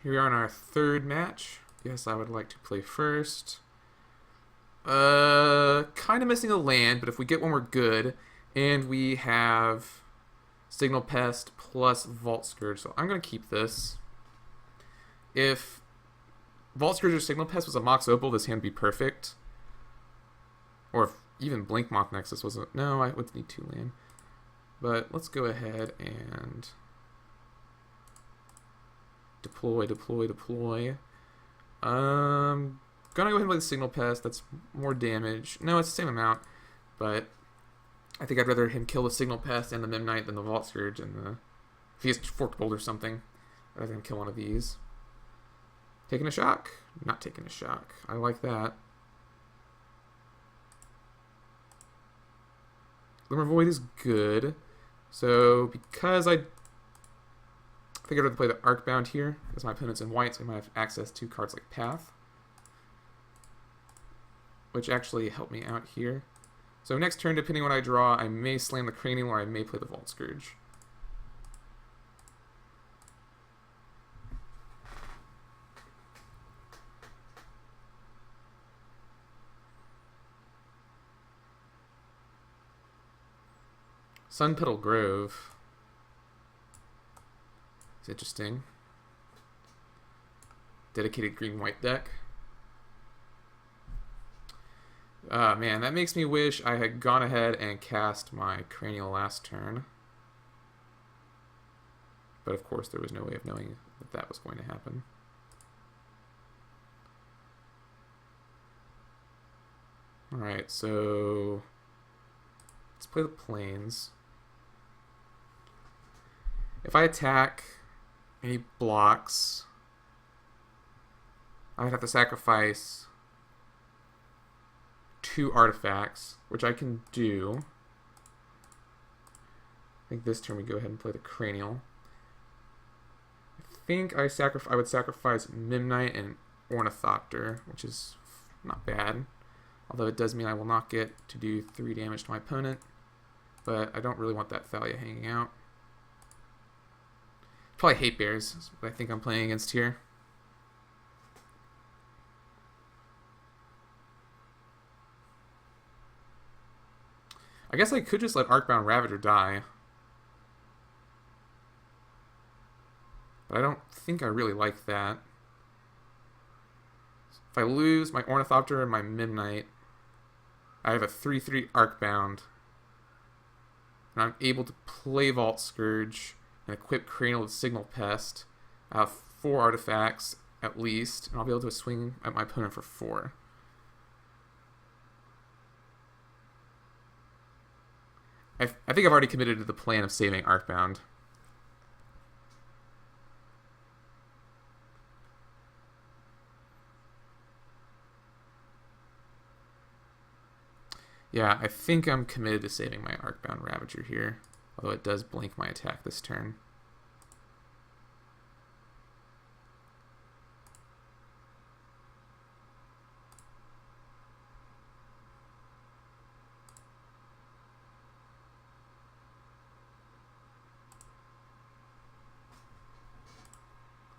Here we are in our third match. Guess I would like to play first. Kind of missing a land, but if we get one, we're good. And we have Signal Pest plus Vault Scourge, so I'm going to keep this. If Vault Scourge or Signal Pest was a Mox Opal, this hand would be perfect. Or if even Blink Moth Nexus was a... No, I would need 2 land. But let's go ahead and deploy. Gonna go ahead and play the Signal Pest. That's more damage. No, it's the same amount, but I think I'd rather him kill the Signal Pest and the Memnite than the Vault Scourge and the... If he has Forked Bolt or something, I'd rather him kill one of these. Taking a shock? Not taking a shock. I like that. Glimmer Void is good. So, because I think I'd rather play the Arcbound here, because my opponent's in white, so I might have access to cards like Path, which actually help me out here. So next turn, depending on what I draw, I may slam the Cranial or I may play the Vault Scourge. Sunpetal Grove. It's interesting. Dedicated green-white deck. Man, that makes me wish I had gone ahead and cast my Cranial last turn. But of course, there was no way of knowing that that was going to happen. Alright, so let's play the Plains. If I attack and he blocks, I would have to sacrifice 2 artifacts, which I can do. I think this turn we go ahead and play the Cranial. I think I would sacrifice Memnite and Ornithopter, which is not bad. Although it does mean I will not get to do 3 damage to my opponent. But I don't really want that Thalia hanging out. Probably Hate Bears is what I think I'm playing against here. I guess I could just let Arcbound Ravager die. But I don't think I really like that. If I lose my Ornithopter and my Memnite, I have a 3/3 Arcbound. And I'm able to play Vault Scourge and equip Cranial with Signal Pest. I have 4 artifacts at least, and I'll be able to swing at my opponent for 4. I think I've already committed to the plan of saving Arcbound. Yeah, I think I'm committed to saving my Arcbound Ravager here, although it does blink my attack this turn.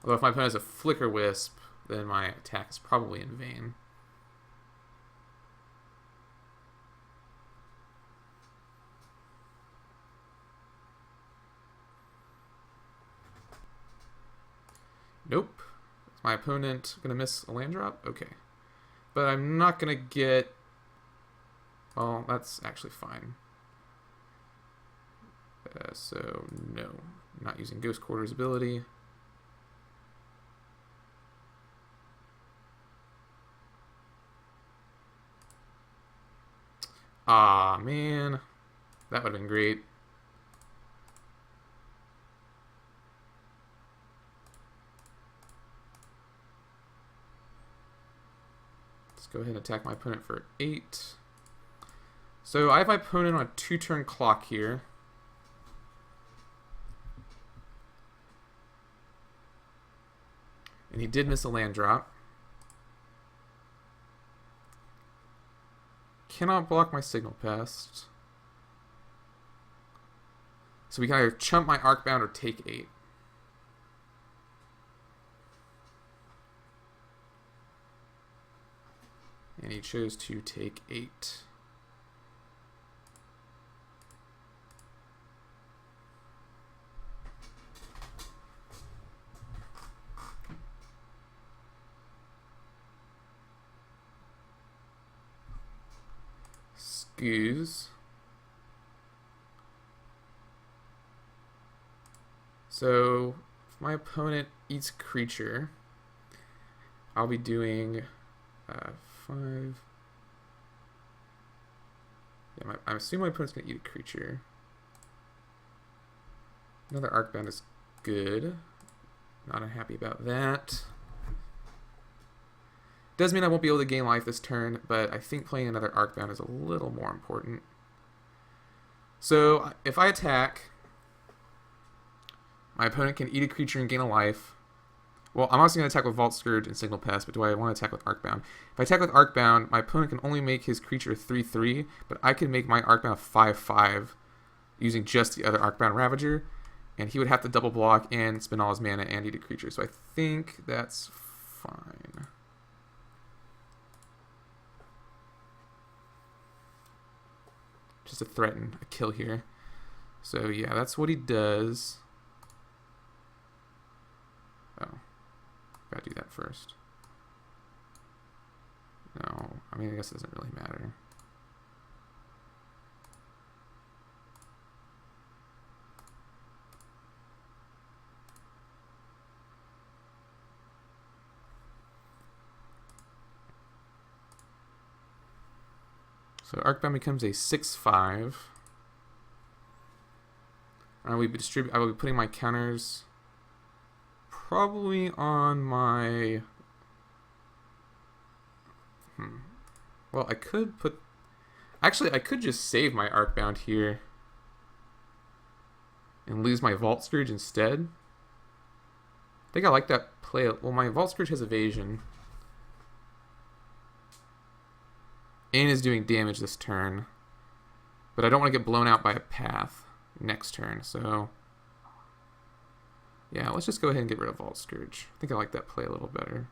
Although if my opponent has a Flicker Wisp, then my attack is probably in vain. Nope. Is my opponent going to miss a land drop? Okay. But I'm not going to get... Well, that's actually fine. So, no. I'm not using Ghost Quarter's ability. Ah, man. That would have been great. Let's go ahead and attack my opponent for 8. So I have my opponent on a 2-turn clock here. And he did miss a land drop. Cannot block my Signal Pest. So we can either chump my Arcbound or take 8. And he chose to take 8. Scoos. So if my opponent eats creature, I'll be doing 5. Yeah, I'm assuming my opponent's going to eat a creature. Another Arcbound is good. Not unhappy about that. Does mean I won't be able to gain life this turn, but I think playing another Arcbound is a little more important. So if I attack, my opponent can eat a creature and gain a life. Well, I'm also going to attack with Vault Scourge and Signal Pest, but do I want to attack with Arcbound? If I attack with Arcbound, my opponent can only make his creature 3/3, but I can make my Arcbound 5/5 using just the other Arcbound Ravager, and he would have to double block and spend all his mana and eat a creature. So I think that's fine. Just to threaten a kill here. So yeah, that's what he does. Oh, gotta do that first. No, I mean, I guess it doesn't really matter. So Arcbound becomes a 6/5. I will be putting my counters probably on my. Well, I could put. Actually, I could just save my Arcbound here and lose my Vault Scourge instead. I think I like that play. Well, my Vault Scourge has evasion and is doing damage this turn, but I don't want to get blown out by a path next turn, so yeah, let's just go ahead and get rid of Vault Scourge. I think I like that play a little better.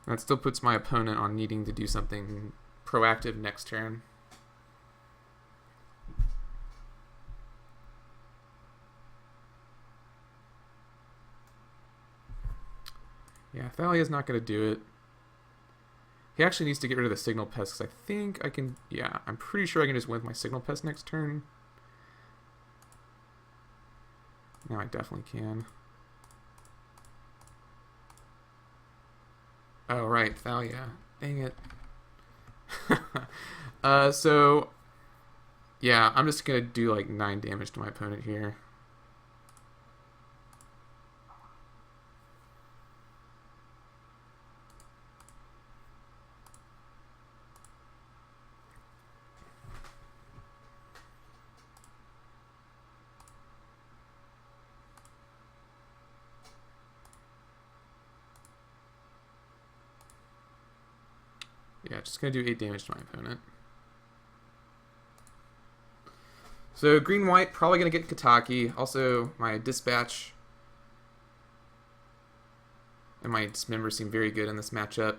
That still puts my opponent on needing to do something proactive next turn. Yeah, Thalia's not going to do it. He actually needs to get rid of the Signal Pest, because I think I can. Yeah, I'm pretty sure I can just win with my Signal Pest next turn. Now I definitely can. Oh, right, Thalia. Dang it. So, yeah, I'm just going to do like 9 damage to my opponent here. Yeah, just going to do 8 damage to my opponent. So green-white, probably going to get Kataki. Also, my Dispatch and my Dismember seem very good in this matchup.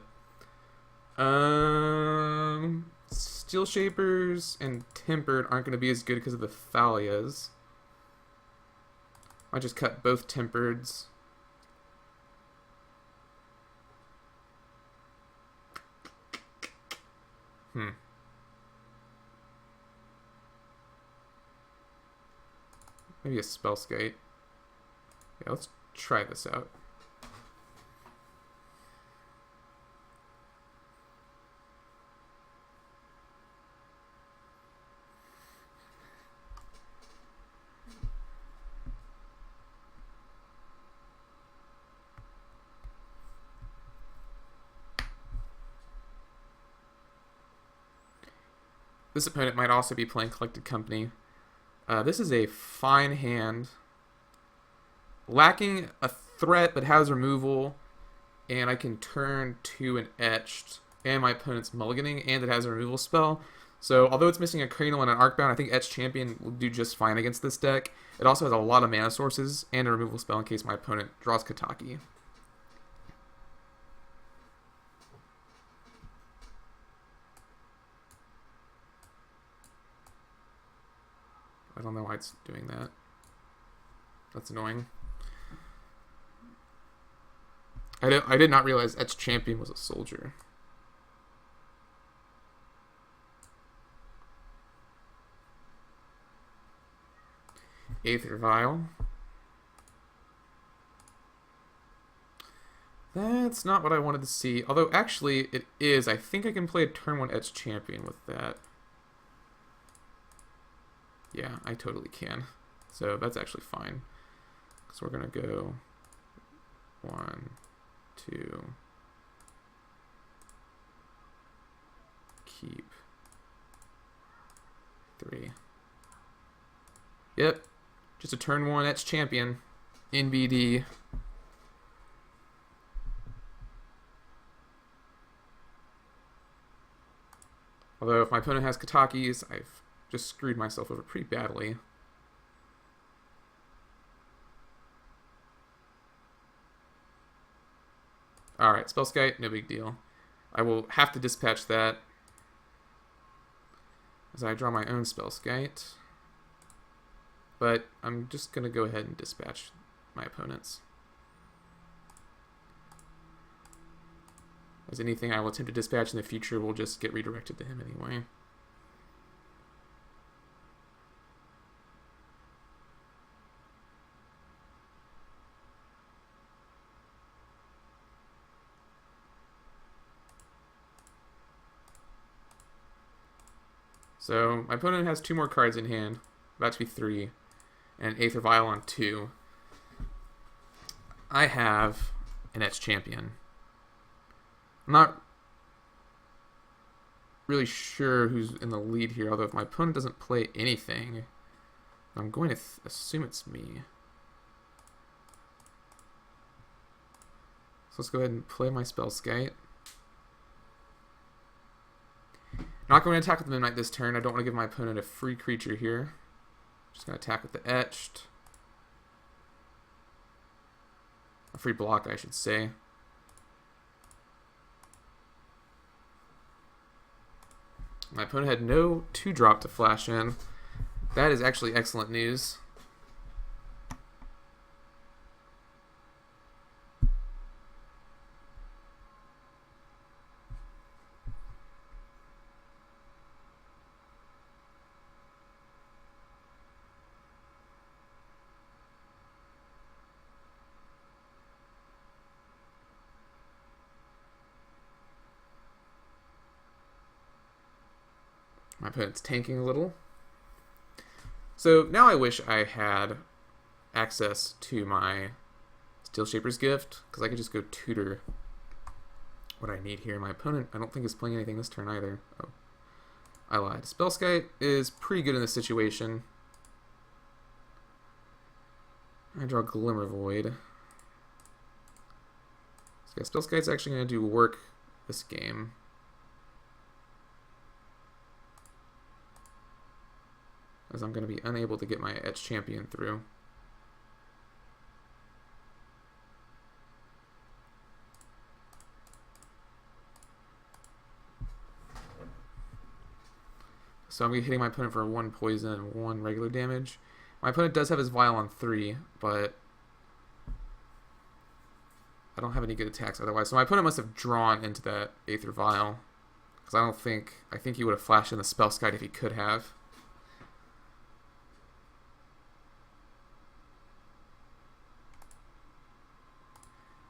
Steel Shapers and Tempered aren't going to be as good because of the Thalias. I just cut both Tempereds. Maybe a Spellskite. Yeah, let's try this out. This opponent might also be playing Collected Company. This is a fine hand. Lacking a threat, but has removal. And I can turn to an Etched. And my opponent's mulliganing, and it has a removal spell. So although it's missing a Cradle and an Arcbound, I think Etch Champion will do just fine against this deck. It also has a lot of mana sources and a removal spell in case my opponent draws Kataki. I don't know why it's doing that. That's annoying. I did not realize Etch Champion was a soldier. Aether Vial. That's not what I wanted to see. Although, actually, it is. I think I can play a turn 1 Etch Champion with that. Yeah, I totally can. So that's actually fine. So we're going to go 1, 2, keep 3. Yep, just a turn 1 Etch Champion in BD. Although if my opponent has Katakis, I've just screwed myself over pretty badly. Alright, Spellskite, no big deal. I will have to dispatch that as I draw my own Spellskite. But I'm just going to go ahead and dispatch my opponents. As anything I will attempt to dispatch in the future will just get redirected to him anyway. So my opponent has 2 more cards in hand, about to be 3, and Aether Vial on 2. I have an Etch Champion. I'm not really sure who's in the lead here, although if my opponent doesn't play anything, I'm going to assume it's me. So let's go ahead and play my Spellskite. Not going to attack with the Midnight this turn. I don't want to give my opponent a free creature here. Just going to attack with the Etched. A free block, I should say. My opponent had no 2-drop to flash in. That is actually excellent news. My opponent's tanking a little. So now I wish I had access to my Steel Shaper's Gift, because I could just go tutor what I need here. My opponent, I don't think, is playing anything this turn either. Oh, I lied. Spellskite is pretty good in this situation. I draw Glimmer Void. So yeah, Spellskite's actually going to do work this game. As I'm going to be unable to get my Etch Champion through. So I'm going to be hitting my opponent for 1 poison and 1 regular damage. My opponent does have his Vial on 3, but I don't have any good attacks otherwise. So my opponent must have drawn into that Aether Vial. Because I think he would have flashed in the Spellskite if he could have.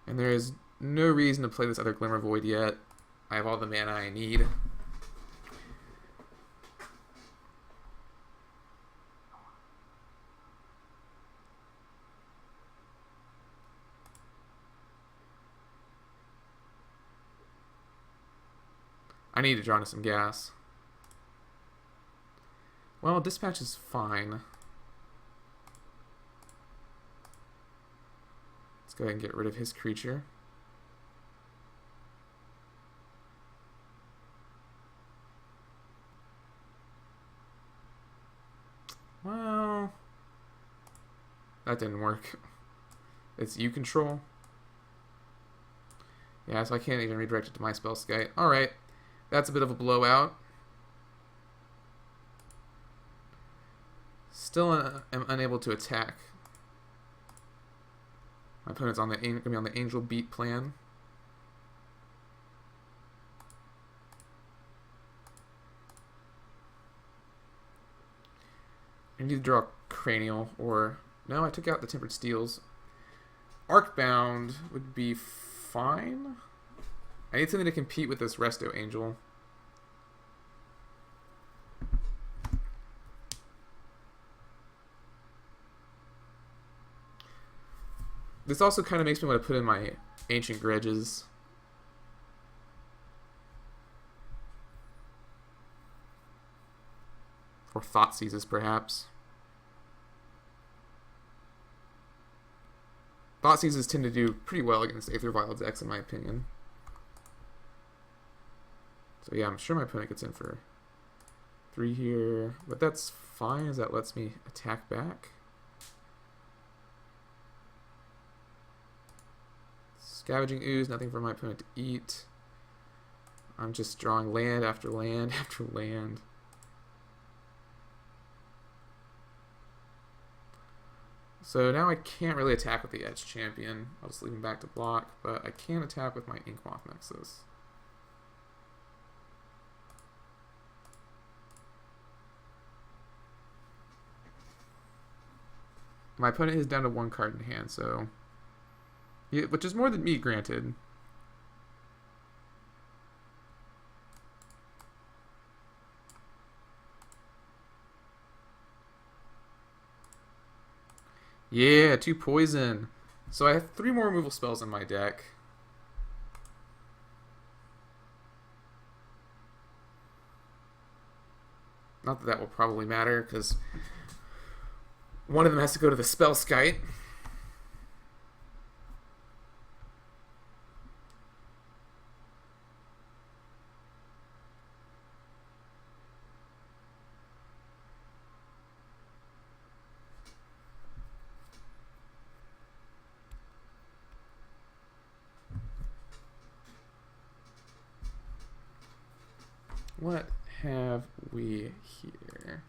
And there is no reason to play this other Glimmer Void yet. I have all the mana I need. I need to draw into some gas. Well, Dispatch is fine. Go ahead and get rid of his creature. that didn't work. It's U control. Yeah, so I can't even redirect it to my spell skite. Alright, that's a bit of a blowout. Still am unable to attack. My opponent's gonna be on the Angel Beat plan. I need to draw Cranial, or... No, I took out the Tempered Steels. Arcbound would be fine. I need something to compete with this Resto Angel. This also kind of makes me want to put in my Ancient Grudges. Or Thoughtseizes, perhaps. Thoughtseizes tend to do pretty well against Aether Vial decks, in my opinion. So yeah, I'm sure my opponent gets in for 3 here. But that's fine, as that lets me attack back. Scavenging Ooze, nothing for my opponent to eat. I'm just drawing land after land after land. So now I can't really attack with the Etch Champion. I'll just leave him back to block, but I can attack with my Inkmoth Nexus. My opponent is down to 1 card in hand, so... Yeah, which is more than me, granted. Yeah, 2 poison. So I have 3 more removal spells in my deck. Not that that will probably matter, because one of them has to go to the spell skite. What have we here?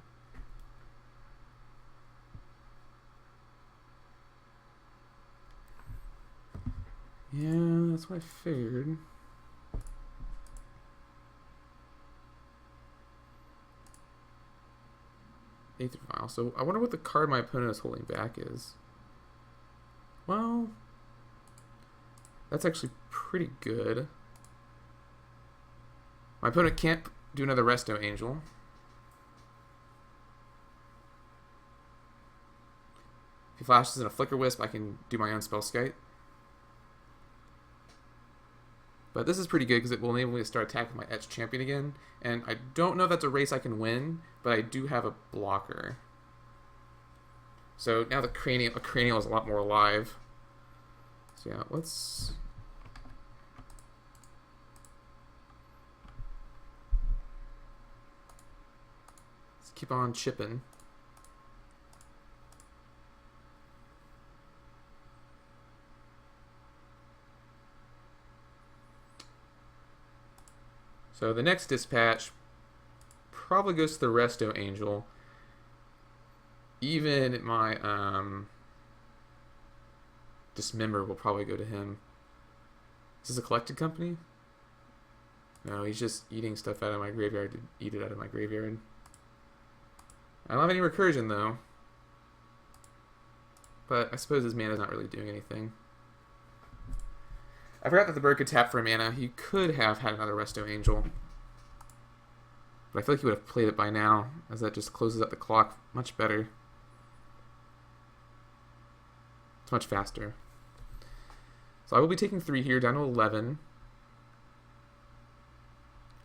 Yeah, that's what I figured. Aether Vial. So I wonder what the card my opponent is holding back is. Well, that's actually pretty good. My opponent can't do another Resto Angel. If he flashes in a Flicker Wisp, I can do my own Spell Skite. But this is pretty good because it will enable me to start attacking my Etched Champion again. And I don't know if that's a race I can win, but I do have a blocker. So now the cranial is a lot more alive. So yeah, let's keep on chipping. So the next dispatch probably goes to the Resto Angel. Even my Dismember will probably go to him. Is this a collected company? No, he's just eating stuff out of my graveyard to eat it out of my graveyard. I don't have any recursion though. But I suppose his mana's not really doing anything. I forgot that the bird could tap for a mana. He could have had another Resto Angel. But I feel like he would have played it by now, as that just closes up the clock much better. It's much faster. So I will be taking 3 here, down to 11.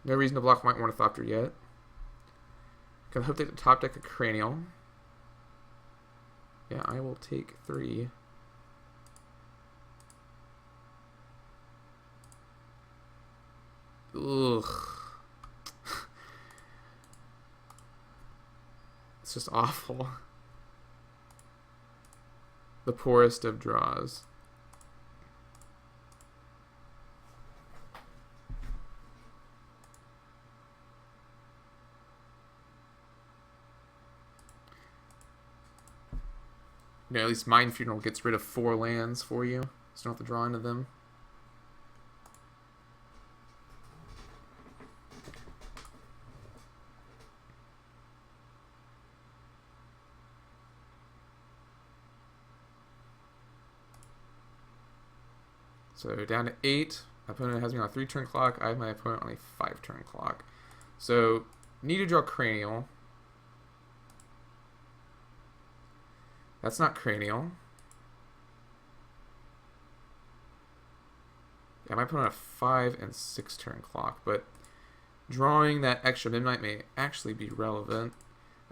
No reason to block my Ornithopter yet. Gonna hope that the top deck a Cranial. Yeah, I will take 3. Ugh. It's just awful. the poorest of draws. You know, at least Mind Funeral gets rid of 4 lands for you, so you don't have to draw into them. So down to 8. My opponent has me on a 3-turn clock. I have my opponent on a 5-turn clock. So need to draw Cranial. That's not Cranial. Yeah, my opponent on a 5 and 6-turn clock, but drawing that extra midnight may actually be relevant,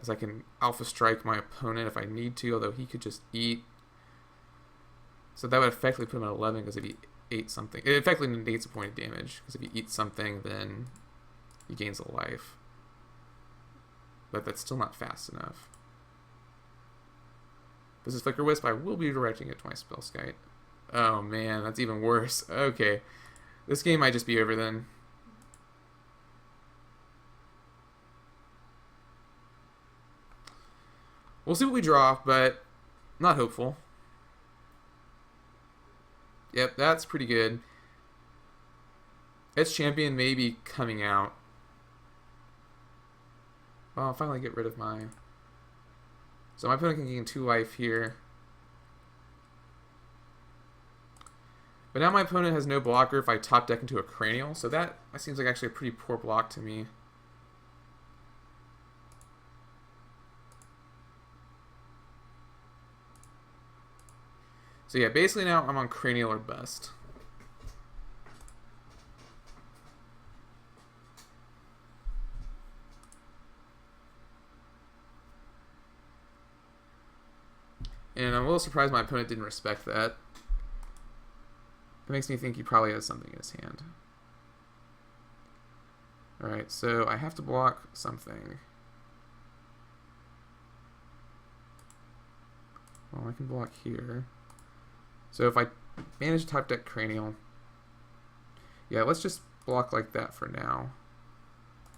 as I can Alpha Strike my opponent if I need to, although he could just eat. So that would effectively put him at 11, because if he ate something, it effectively negates a point of damage, because if he eats something, then he gains a life. But that's still not fast enough. This is Flicker Wisp. I will be directing it to my Spellskite. Oh man, that's even worse. Okay. This game might just be over then. We'll see what we draw, but not hopeful. Yep, that's pretty good. Its Champion may be coming out. Well, I'll finally get rid of my... So my opponent can gain 2 life here. But now my opponent has no blocker if I top deck into a Cranial, so that seems like actually a pretty poor block to me. So yeah, basically now I'm on Cranial or bust. And I'm a little surprised my opponent didn't respect that. It makes me think he probably has something in his hand. Alright, so I have to block something. Well, I can block here. So if I manage to top deck Cranial, yeah, let's just block like that for now.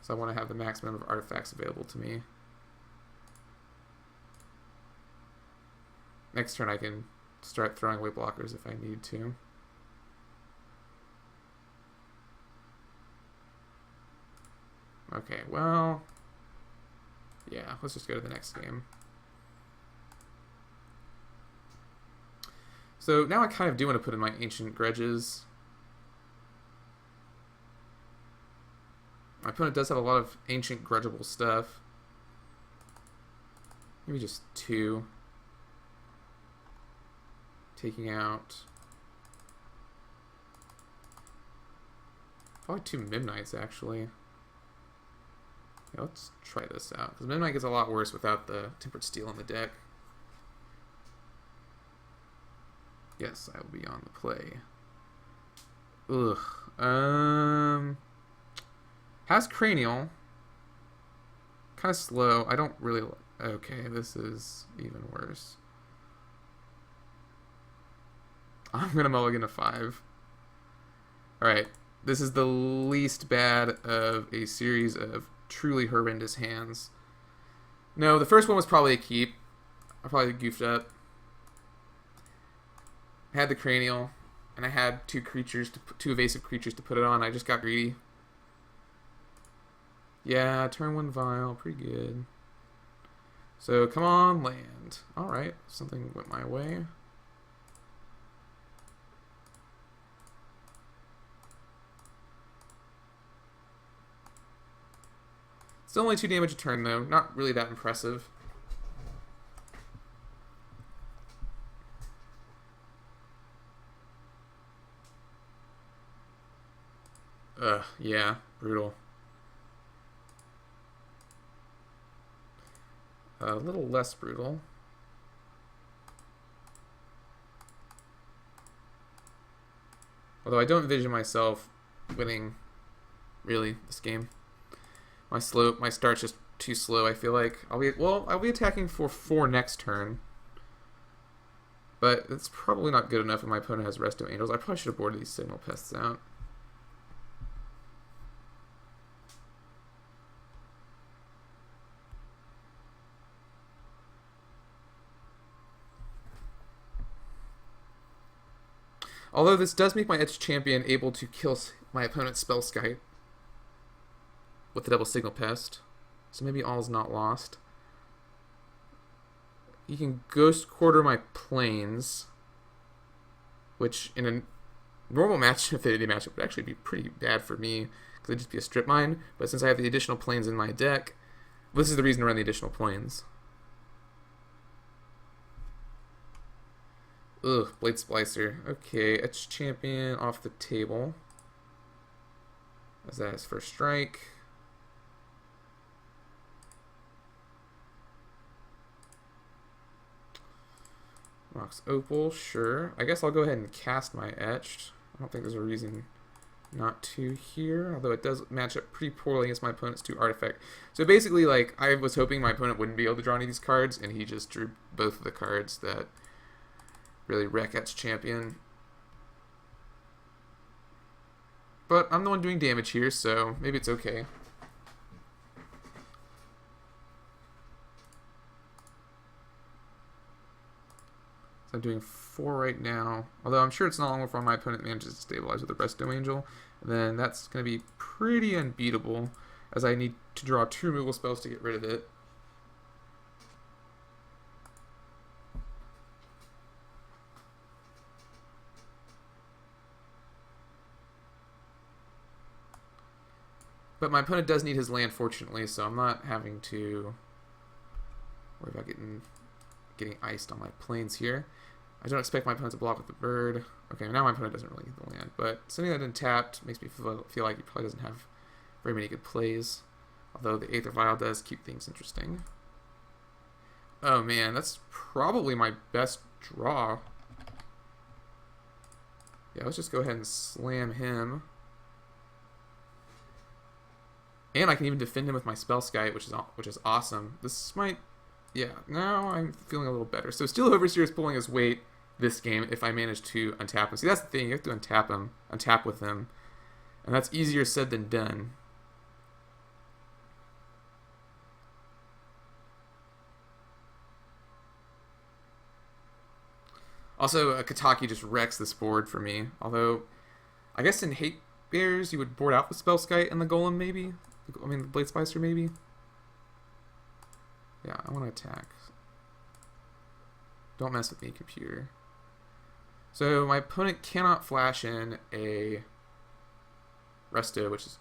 So I want to have the maximum of artifacts available to me. Next turn I can start throwing away blockers if I need to. Okay, well, yeah, let's just go to the next game. So now I kind of do want to put in my Ancient Grudges. My opponent does have a lot of Ancient Grudgeable stuff. Maybe just 2. Taking out probably 2 Midnights, actually. Yeah, let's try this out, because Midnight gets a lot worse without the Tempered Steel in the deck. Yes, I will be on the play. Ugh. Has Cranial. Kind of slow. I don't really... Okay, this is even worse. I'm going to mulligan to 5. Alright, this is the least bad of a series of truly horrendous hands. No, the first one was probably a keep. I probably goofed up. I had the Cranial, and I had 2 evasive creatures to put it on. I just got greedy. Yeah, turn 1 Vial, pretty good. So, come on, land. Alright, something went my way. Still only 2 damage a turn, though. Not really that impressive. Yeah, brutal. A little less brutal. Although I don't envision myself winning, really, this game. My start's just too slow, I feel like. I'll be attacking for 4 next turn. But it's probably not good enough if my opponent has Resto Angels. I probably should have boarded these Signal Pests out. Although this does make my Edge Champion able to kill my opponent's Spellskite with the double Signal Pest. So maybe all is not lost. He can Ghost Quarter my Plains, which in a normal match, Affinity matchup, would actually be pretty bad for me, because it'd just be a Strip Mine. But since I have the additional Plains in my deck, this is the reason to run the additional Plains. Ugh, Blade Splicer. Okay, Etch Champion off the table. As that is first strike. Mox Opal, sure. I guess I'll go ahead and cast my Etched. I don't think there's a reason not to here, although it does match up pretty poorly against my opponent's 2 artifact. So basically, like, I was hoping my opponent wouldn't be able to draw any of these cards, and he just drew both of the cards that really wreck Etch Champion. But I'm the one doing damage here, so maybe it's okay. So I'm doing 4 right now. Although I'm sure it's not long before my opponent manages to stabilize with the Resto Angel. And then that's going to be pretty unbeatable, as I need to draw 2 removal spells to get rid of it. But my opponent does need his land, fortunately, so I'm not having to worry about getting iced on my plains here. I don't expect my opponent to block with the bird. Okay, now my opponent doesn't really need the land, but sending that untapped makes me feel like he probably doesn't have very many good plays. Although the Aether Vial does keep things interesting. Oh man, that's probably my best draw. Yeah, let's just go ahead and slam him. And I can even defend him with my Spellskite, which is awesome. This might, yeah, now I'm feeling a little better. So Steel Overseer is pulling his weight this game if I manage to untap him. See, that's the thing, you have to untap with him. And that's easier said than done. Also, Kataki just wrecks this board for me. Although, I guess in Hate Bears, you would board out the Spellskite and the Golem, maybe? I mean, the Blade Splicer, maybe? Yeah, I want to attack. Don't mess with me, computer. So, my opponent cannot flash in a Resto, which is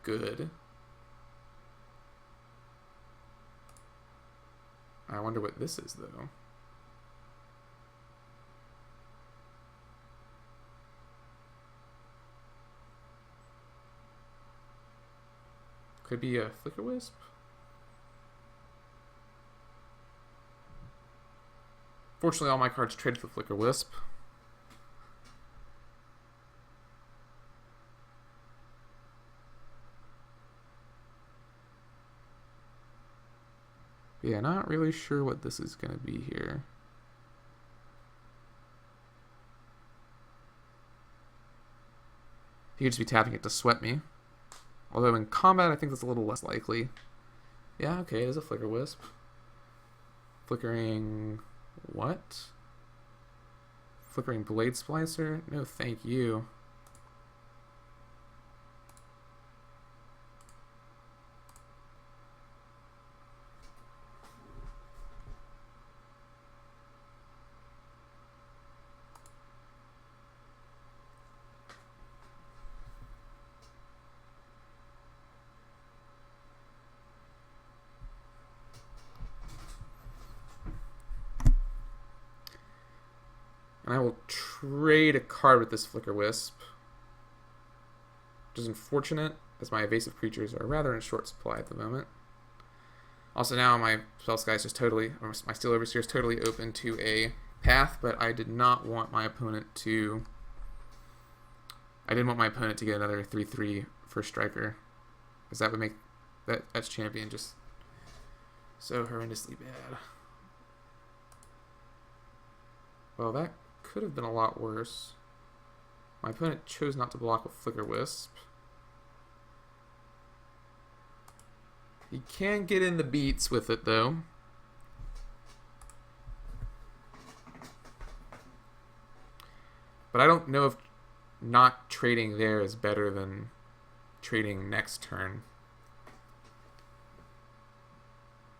good. I wonder what this is, though. Could be a Flicker Wisp. Fortunately, all my cards traded for Flicker Wisp. Yeah, not really sure what this is going to be here. He could just be tapping it to sweat me. Although in combat, I think that's a little less likely. Yeah, okay, it is a Flicker Wisp. Flickering... what? Flickering Blade Splicer? No, thank you. And I will trade a card with this Flicker Wisp. Which is unfortunate, as my evasive creatures are rather in short supply at the moment. Also now my Spellskite is just totally, or my Steel Overseer is totally open to a path, but I did not want my opponent to... I didn't want my opponent to get another 3/3 first striker, because that would make that Etch Champion just so horrendously bad. Well, that could have been a lot worse. My opponent chose not to block with Flicker Wisp. He can get in the beats with it, though. But I don't know if not trading there is better than trading next turn,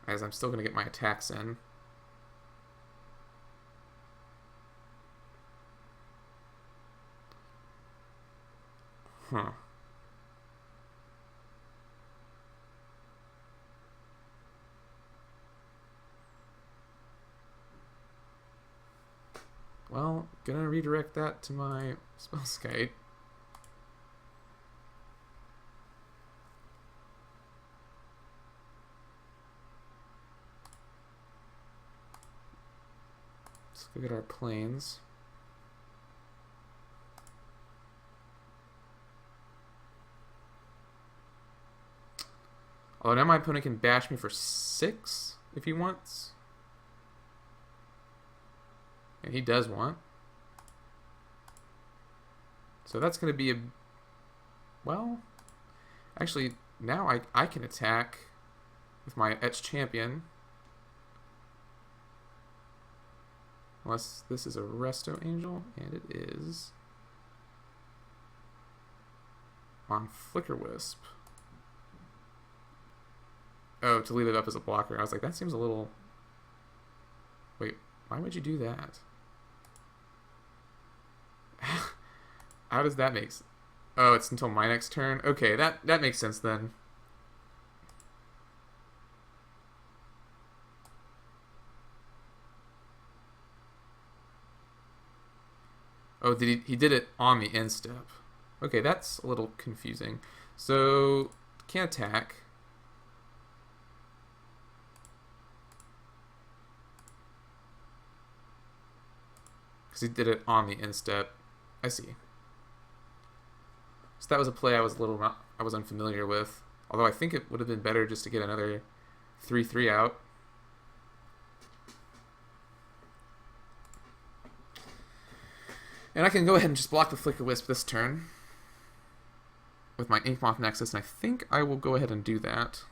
as I'm still going to get my attacks in. Huh. Well, gonna redirect that to my Spellskite. Let's go get our planes. Oh, now my opponent can bash me for 6 if he wants. And he does want. So that's going to be a... Well, actually, now I can attack with my Etched Champion. Unless this is a Resto Angel, and it is. On Flicker Wisp. Oh, to leave it up as a blocker. I was like, that seems a little... Wait, why would you do that? How does that make sense? Oh, it's until my next turn? Okay, that makes sense then. Oh, he did it on the end step. Okay, that's a little confusing. So, can't attack. Because he did it on the end step. I see. So that was a play I was unfamiliar with. Although I think it would have been better just to get another 3/3 out. And I can go ahead and just block the Flicker Wisp this turn with my Inkmoth Nexus, and I think I will go ahead and do that.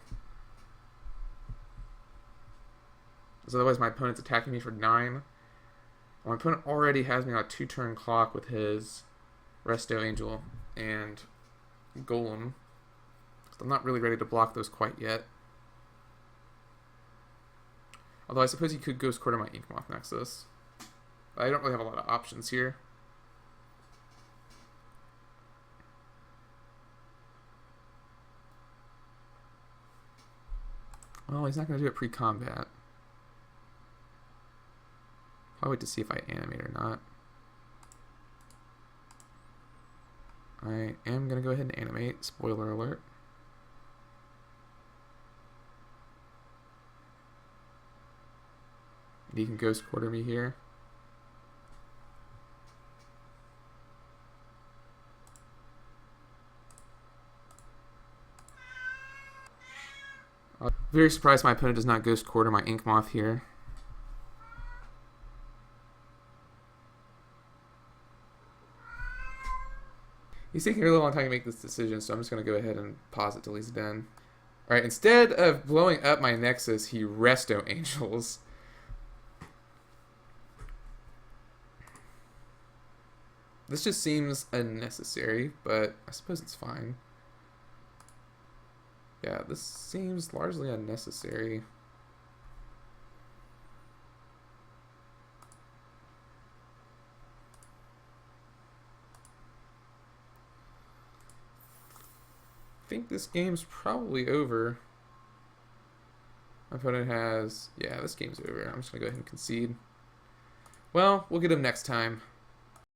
Because otherwise my opponent's attacking me for 9. My opponent already has me on a 2-turn clock with his Resto Angel and Golem. So I'm not really ready to block those quite yet. Although I suppose he could Ghost Quarter my Inkmoth Nexus. But I don't really have a lot of options here. Well, he's not going to do it pre-combat. I'll wait to see if I animate or not. I am going to go ahead and animate. Spoiler alert. He can Ghost Quarter me here. I'm very surprised my opponent does not Ghost Quarter my Inkmoth here. He's taking a really long time to make this decision, so I'm just going to go ahead and pause it till he's done. Alright, instead of blowing up my Nexus, he Resto Angels. This just seems unnecessary, but I suppose it's fine. Yeah, this seems largely unnecessary. I think this game's probably over. My opponent has... Yeah, this game's over. I'm just going to go ahead and concede. Well, we'll get him next time.